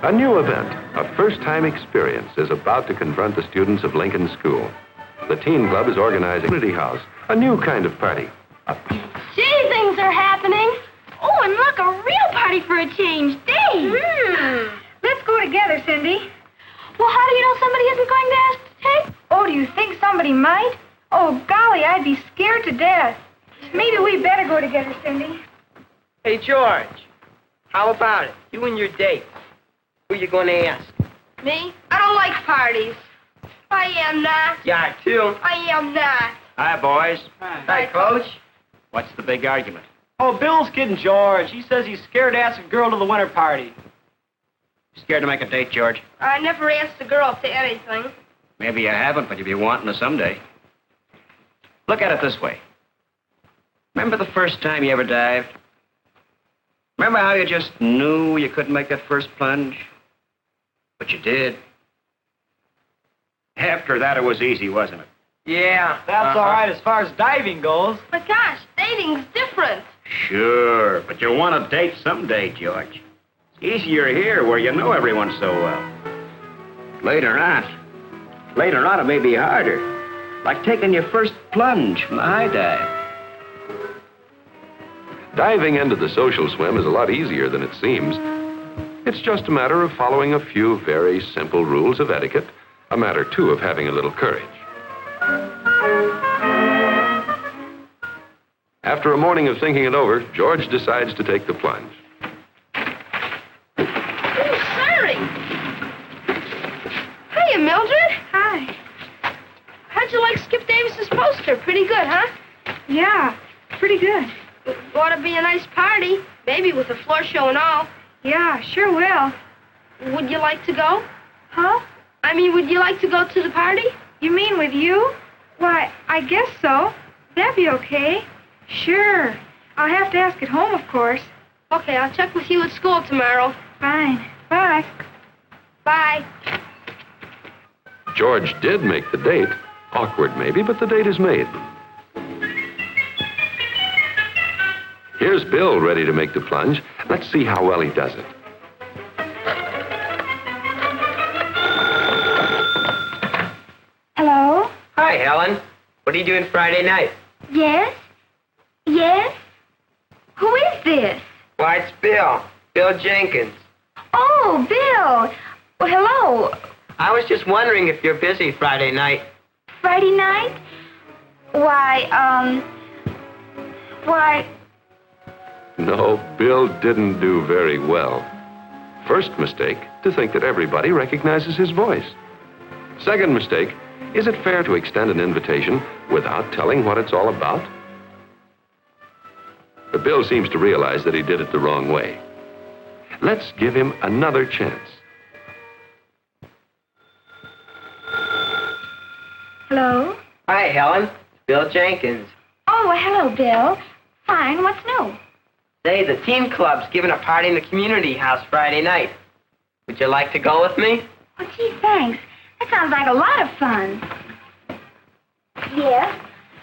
A new event, a first-time experience, is about to confront the students of Lincoln School. The Teen Club is organizing a community house, a new kind of party. Gee, things are happening. Oh, and look, a real party for a change. Dave! Let's go together, Cindy. Well, how do you know somebody isn't going to ask to take? Oh, do you think somebody might? Oh, golly, I'd be scared to death. Maybe we better go together, Cindy. Hey, George, how about it? You and your date. Who you going to ask? Me? I don't like parties. I am not. Yeah, too. I am not. Hi, boys. Hi, Coach. What's the big argument? Oh, Bill's kidding George. He says he's scared to ask a girl to the winter party. Scared to make a date, George? I never asked a girl to anything. Maybe you haven't, but you'll be wanting to someday. Look at it this way. Remember the first time you ever dived? Remember how you just knew you couldn't make that first plunge? But you did. After that, it was easy, wasn't it? Yeah. That's all right as far as diving goes. But gosh, dating's different. Sure, but you want to date someday, George. It's easier here where you know everyone so well. Later on it may be harder. Like taking your first plunge from the high dive. Diving into the social swim is a lot easier than it seems. It's just a matter of following a few very simple rules of etiquette, a matter, too, of having a little courage. After a morning of thinking it over, George decides to take the plunge. Oh, sorry. Hiya, Mildred. Hi. How'd you like Skip Davis's poster? Pretty good, huh? Yeah, pretty good. Ought to be a nice party, maybe with a floor show and all. Yeah, sure will. Would you like to go? Huh? I mean, would you like to go to the party? You mean with you? Why, I guess so. That'd be okay. Sure. I'll have to ask at home, of course. Okay, I'll check with you at school tomorrow. Fine. Bye. Bye. George did make the date. Awkward, maybe, but the date is made. Here's Bill ready to make the plunge. Let's see how well he does it. Hello? Hi, Helen. What are you doing Friday night? Yes? Yes? Who is this? Why, it's Bill. Bill Jenkins. Oh, Bill. Well, hello. I was just wondering if you're busy Friday night. Friday night? Why, No, Bill didn't do very well. First mistake, to think that everybody recognizes his voice. Second mistake, is it fair to extend an invitation without telling what it's all about? But Bill seems to realize that he did it the wrong way. Let's give him another chance. hello? Hi, Helen. Bill Jenkins. Oh, hello, Bill. Fine. What's new? Say, the teen club's giving a party in the community house Friday night. Would you like to go with me? Oh, gee, thanks. That sounds like a lot of fun. Yes?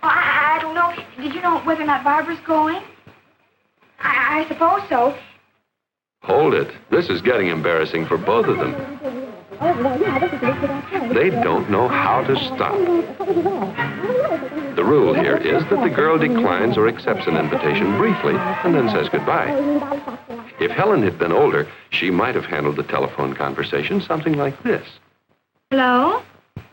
Oh, I don't know. Did you know whether or not Barbara's going? I suppose so. Hold it. This is getting embarrassing for both of them. They don't know how to stop. The rule here is that the girl declines or accepts an invitation briefly and then says goodbye. If Helen had been older, she might have handled the telephone conversation something like this. Hello?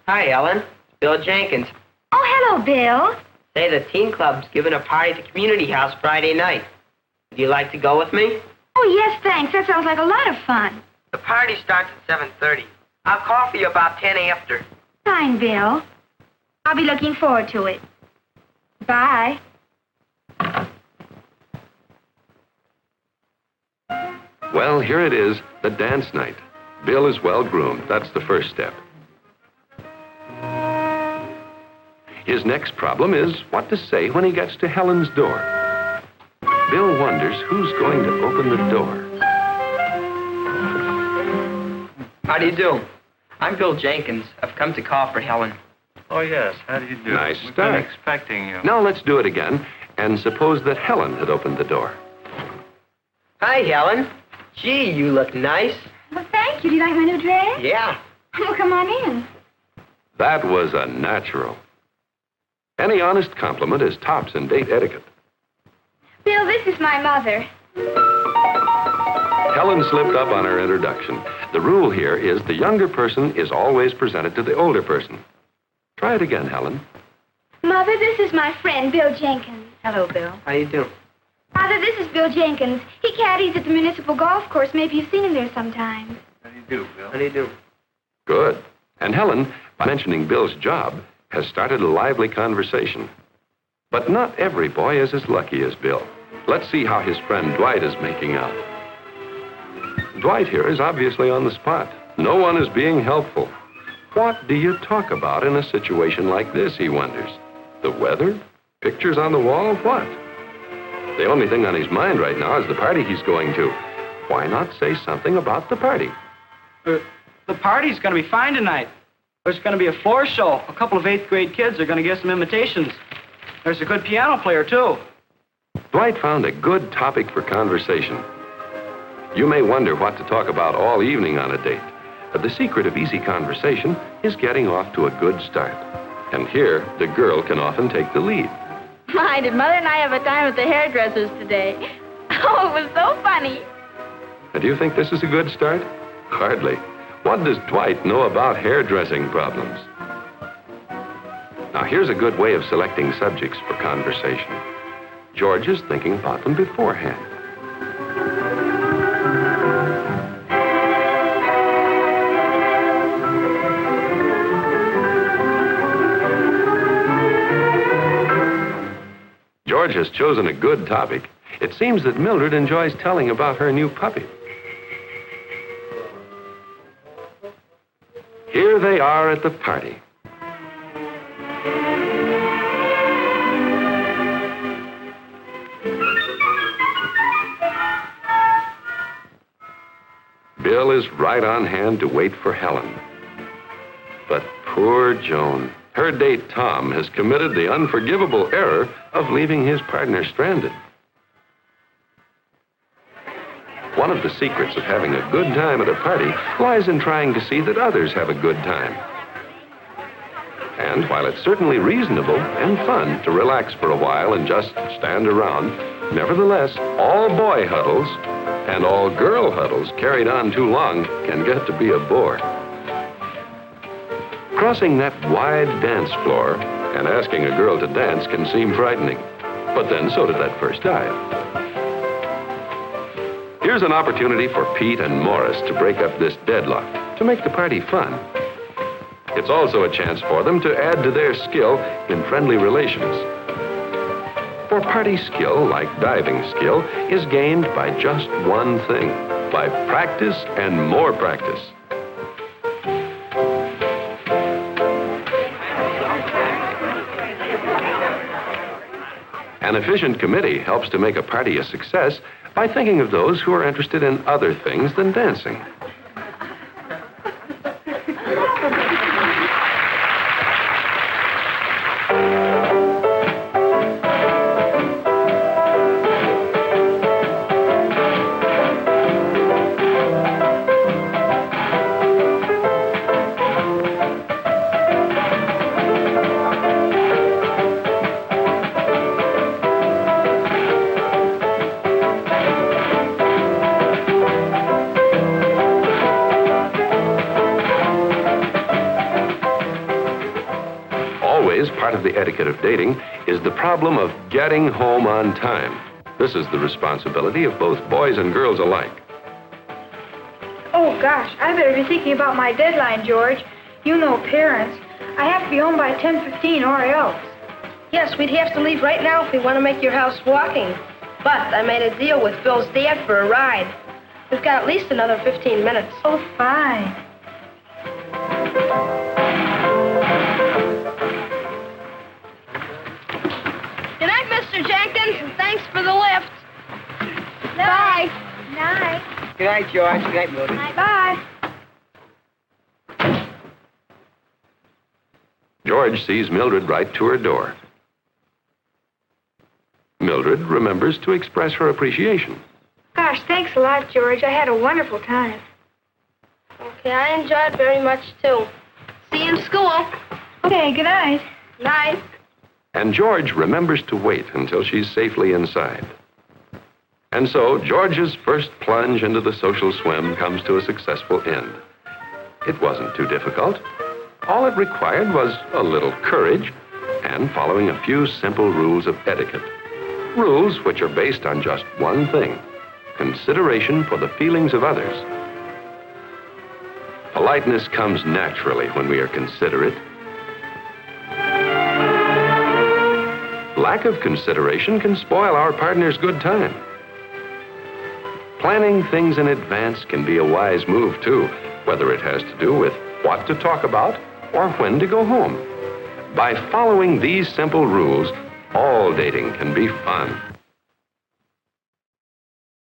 Hi, Helen. Bill Jenkins. Oh, hello, Bill. Say, the teen club's giving a party at the community house Friday night. Would you like to go with me? Oh, yes, thanks. That sounds like a lot of fun. The party starts at 7:30. I'll call for you about 10 after. Fine, Bill. I'll be looking forward to it. Bye. Well, here it is, the dance night. Bill is well groomed. That's the first step. His next problem is what to say when he gets to Helen's door. Bill wonders who's going to open the door. How do you do? I'm Bill Jenkins. I've come to call for Helen. Oh, yes. How do you do? Nice We've start. been expecting you. Now let's do it again, and suppose that Helen had opened the door. Hi, Helen. Gee, you look nice. Well, thank Cutie, you like my new dress? Yeah. Well, come on in. That was a natural. Any honest compliment is tops in date etiquette. Bill, this is my mother. Helen slipped up on her introduction. The rule here is the younger person is always presented to the older person. Try it again, Helen. Mother, this is my friend, Bill Jenkins. Hello, Bill. How you do? Father, this is Bill Jenkins. He caddies at the municipal golf course. Maybe you've seen him there sometimes. How do you do, Bill? How do you do? Good. And Helen, by mentioning Bill's job, has started a lively conversation. But not every boy is as lucky as Bill. Let's see how his friend Dwight is making out. Dwight here is obviously on the spot. No one is being helpful. What do you talk about in a situation like this, he wonders? The weather? Pictures on the wall? What? The only thing on his mind right now is the party he's going to. Why not say something about the party? The party's going to be fine tonight. There's going to be a floor show. A couple of 8th grade kids are going to get some invitations. There's a good piano player, too. Dwight found a good topic for conversation. You may wonder what to talk about all evening on a date. But the secret of easy conversation is getting off to a good start. And here, the girl can often take the lead. My, did Mother and I have a time at the hairdresser's today? Oh, it was so funny. And do you think this is a good start? Hardly. What does Dwight know about hairdressing problems? Now, here's a good way of selecting subjects for conversation. George is thinking about them beforehand. George has chosen a good topic. It seems that Mildred enjoys telling about her new puppy. Here they are at the party. Bill is right on hand to wait for Helen. But poor Joan. Her date, Tom, has committed the unforgivable error of leaving his partner stranded. One of the secrets of having a good time at a party lies in trying to see that others have a good time. And while it's certainly reasonable and fun to relax for a while and just stand around, nevertheless, all boy huddles and all girl huddles carried on too long can get to be a bore. Crossing that wide dance floor and asking a girl to dance can seem frightening. But then so did that first dive. Here's an opportunity for Pete and Morris to break up this deadlock, to make the party fun. It's also a chance for them to add to their skill in friendly relations. For party skill, like diving skill, is gained by just one thing, by practice and more practice. An efficient committee helps to make a party a success by thinking of those who are interested in other things than dancing. Part of the etiquette of dating is the problem of getting home on time. This is the responsibility of both boys and girls alike. Oh, gosh, I better be thinking about my deadline, George. You know parents. I have to be home by 10:15 or else. Yes, we'd have to leave right now if we want to make your house walking. But I made a deal with Bill's dad for a ride. We've got at least another 15 minutes. Oh, fine. Good night, Mr. Jenkins, and thanks for the lift. Bye. Night. Good night, George. Good night, Mildred. Bye. George sees Mildred right to her door. Mildred remembers to express her appreciation. Gosh, thanks a lot, George. I had a wonderful time. Yeah, I enjoy it very much, too. See you in school. Okay, good night. Night. And George remembers to wait until she's safely inside. And so George's first plunge into the social swim comes to a successful end. It wasn't too difficult. All it required was a little courage and following a few simple rules of etiquette. Rules which are based on just one thing: consideration for the feelings of others. Politeness comes naturally when we are considerate. Lack of consideration can spoil our partner's good time. Planning things in advance can be a wise move, too, whether it has to do with what to talk about or when to go home. By following these simple rules, all dating can be fun.